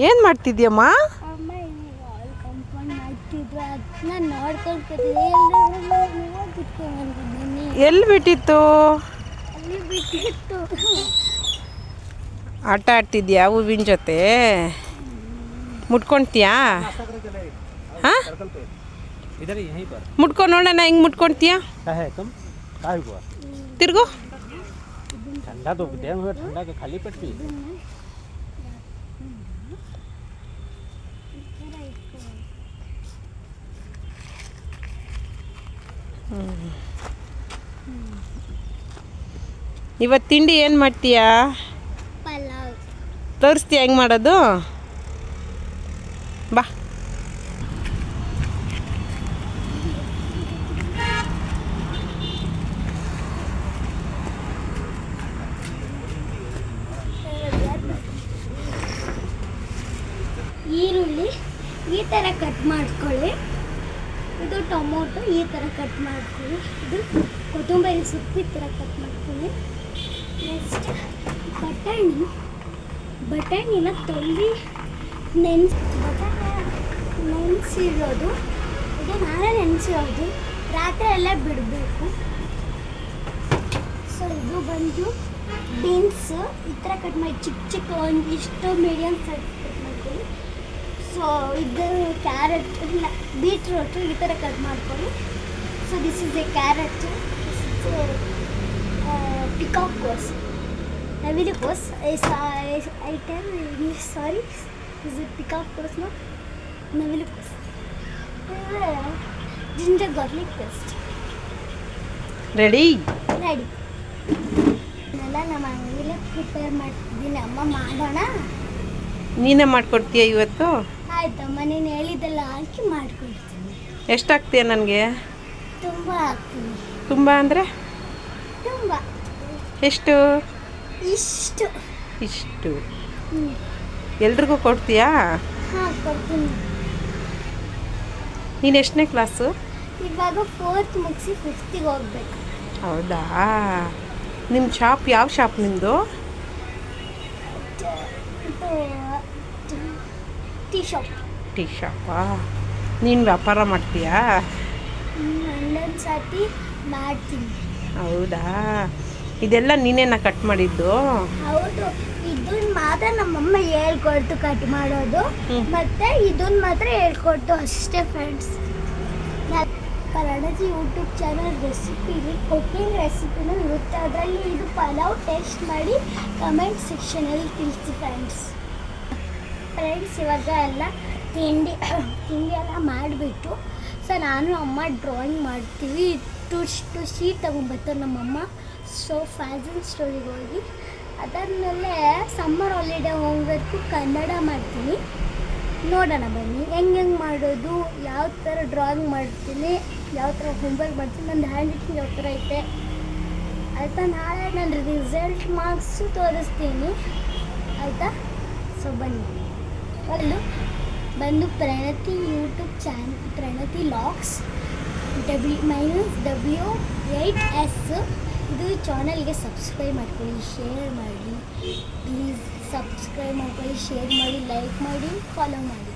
ಏನು ಮಾಡ್ತಿದ್ಯಮ್ಮ? ಅಮ್ಮ ಕಂಪೌಂಡ್ ಮಾಡ್ತಿದ್ರು ಅದನ್ನ ನೋಡ್ಕೊಂಡು ಎಲ್ಲಿ ಬಿಟ್ಟಿತ್ತು? ಅಲ್ಲಿ ಬಿಟ್ಟಿತ್ತು. ಆಟ ಆಡ್ತಿದ್ಯಾ ಹೂವಿನ ಜೊತೆ? ಮುಟ್ಕೊಳ್ತೀಯಾ? ಹಾಂ, ಮುಟ್ಕೊಂಡು ನೋಡೋಣ ಹೆಂಗೆ ಮುಟ್ಕೊಳ್ತೀಯಾ? ತಿರ್ಗು. ठंडा तो डैम है, ठंडा के खाली पेट पी। ಇವತ್ತು ತಿಂಡಿ ಏನು ಮಾಡ್ತೀಯಾ? ಪಲಾವ್. ತೋರಿಸ್ತೀಯ ಹೆಂಗೆ ಮಾಡೋದು? ಬಾ. ಈರುಳ್ಳಿ ಈ ಥರ ಕಟ್ ಮಾಡ್ಕೊಳ್ಳಿ. ಇದು ಟೊಮೊಟೊ ಈ ಥರ ಕಟ್ ಮಾಡ್ಕೊಳ್ಳಿ. ಇದು ಕೊತ್ತಂಬರಿ ಸೊಪ್ಪು ಈ ಥರ ಕಟ್ ಮಾಡ್ಕೊಳ್ಳಿ. ನೆಕ್ಸ್ಟ್ ಬಟಾಣಿನ ತೊಳೆದು ನೆನೆಸಿರೋದು. ಇದು ನಾಳೆ ನೆನೆಸಿರೋದು, ರಾತ್ರಿ ಎಲ್ಲ ಬಿಡಬೇಕು. ಸೊ ಇದು ಬಂದು ಬೀನ್ಸ್ ಈ ಥರ ಕಟ್ ಮಾಡಿ ಚಿಕ್ಕ ಚಿಕ್ಕ ಒಂದಿಷ್ಟು ಮೀಡಿಯಮ್ ಸೈಜ್ ಕಟ್ ಮಾಡ್ಕೊಳ್ಳಿ. ಸೊ ಇದು ಕ್ಯಾರೆಟ್ ಇಲ್ಲ ಬೀಟ್ರೂಟು ಈ ಥರ ಕಟ್ ಮಾಡ್ಕೊಳ್ಳಿ. So this is a carrot, peacock ಕೋಸ್, ನವಿಲು ಕೋಸ್. I tell sorry, is it peacock ಕೋಸ್? ನೋ, ನವಿಲು ಕೋಸ್. Ginger garlic paste ready. ಇದನ್ನೆಲ್ಲ ನಮ್ಮ ಮನೇಲೆ ಪ್ರಿಪೇರ್ ಮಾಡ್ತಿದ್ದೀನಿ. ಅಮ್ಮ ಮಾಡೋಣ. ನೀನೇ ಮಾಡ್ಕೊಡ್ತೀಯ ಇವತ್ತು? ಆಯ್ತಮ್ಮ, ನೀನು ಹೇಳಿದ್ದೆಲ್ಲ ಹಾಕಿ ಮಾಡ್ಕೊಡ್ತೀನಿ. ಎಷ್ಟು ಹಾಕ್ತೀಯ ನನಗೆ? ತುಂಬ ಹಾಕ್ತೀನಿ. ತುಂಬ ಅಂದರೆ ತುಂಬ. ಎಷ್ಟು? ಇಷ್ಟು. ಇಷ್ಟು ಎಲ್ರಿಗೂ ಕೊಡ್ತೀಯಾ? ಹಾಂ, ಕೊಡ್ತೀನಿ. ನೀನು ಎಷ್ಟನೇ ಕ್ಲಾಸು? ಇವಾಗ 4th ಮುಗಿಸಿ 5th ಹೋಗ್ಬೇಕು. ಹೌದಾ? ನಿಮ್ಮ ಶಾಪ್ ಯಾವ ಶಾಪ್ ನಿಮ್ಮದು? Tea shop. ಟೀ ಶಾಪಾ? ನೀನು ವ್ಯಾಪಾರ ಮಾಡ್ತೀಯಾ? ಒಂದೊಂದು ಸರ್ತಿ ಮಾಡ್ತೀನಿ. ಹೌದಾ? ಇದೆಲ್ಲ ನೀನೇನ ಕಟ್ ಮಾಡಿದ್ದು? ಹೌದು, ಇದನ್ನ ಮಾತ್ರ ನಮ್ಮಮ್ಮ ಹೇಳ್ಕೊಡ್ತು ಕಟ್ ಮಾಡೋದು. ಮತ್ತೆ ಇದನ್ನ ಮಾತ್ರ ಹೇಳ್ಕೊಡ್ತು ಅಷ್ಟೇ ಫ್ರೆಂಡ್ಸ್. ಪ್ರಣತಿ ಯೂಟ್ಯೂಬ್ ಚಾನಲ್ ರೆಸಿಪಿಲಿ ಕುಕಿಂಗ್ ರೆಸಿಪಿನೂ ಇರುತ್ತೆ. ಅದರಲ್ಲಿ ಇದು ಪಲಾವ್ ಟೇಸ್ಟ್ ಮಾಡಿ ಕಮೆಂಟ್ ಸೆಕ್ಷನಲ್ಲಿ ತಿಳಿಸಿ ಫ್ರೆಂಡ್ಸ್. ಇವಾಗ ಎಲ್ಲ ತಿಂಡಿ ಎಲ್ಲ ಮಾಡಿಬಿಟ್ಟು ಸೊ ನಾನು ಅಮ್ಮ ಡ್ರಾಯಿಂಗ್ ಮಾಡ್ತೀವಿ. ಟು ಶೀಟ್ ತೊಗೊಂಡ್ಬರ್ತಾರೆ ನಮ್ಮಮ್ಮ. ಸೊ ಫ್ಯಾಷನ್ ಸ್ಟೋರಿಗೆ ಹೋಗಿ ಅದಾದಮೇಲೆ ಸಮ್ಮರ್ ಹಾಲಿಡೇ ಹೋಗ್ಬೇಕು ಕನ್ನಡ ಮಾಡ್ತೀನಿ. ನೋಡೋಣ ಬನ್ನಿ ಹೆಂಗೆ ಮಾಡೋದು, ಯಾವ ಥರ ಡ್ರಾಯಿಂಗ್ ಮಾಡ್ತೀನಿ, ಯಾವ ಥರ ಹೋಮ್ವರ್ಕ್ ಮಾಡ್ತೀನಿ, ನನ್ನ ಹ್ಯಾಂಡ್ ರೈಟಿಂಗ್ ಯಾವ ಥರ ಐತೆ ಆಯಿತಾ. ನಾಳೆ ನನ್ನ ರಿಸಲ್ಟ್ ಮಾರ್ಕ್ಸು ತೋರಿಸ್ತೀನಿ ಆಯಿತಾ. ಸೊ ಬನ್ನಿ. ಬಂದು ಪ್ರಣತಿ ಯೂಟ್ಯೂಬ್ ಚಾನಲ್ ಪ್ರಣತಿ ಲಾಗ್ಸ್ W-8S ಇದು ಚಾನಲ್ಗೆ ಸಬ್ಸ್ಕ್ರೈಬ್ ಮಾಡ್ಕೊಳ್ಳಿ, ಶೇರ್ ಮಾಡಿ ಪ್ಲೀಸ್. ಸಬ್ಸ್ಕ್ರೈಬ್ ಮಾಡ್ಕೊಳ್ಳಿ, ಶೇರ್ ಮಾಡಿ, ಲೈಕ್ ಮಾಡಿ, ಫಾಲೋ ಮಾಡಿ.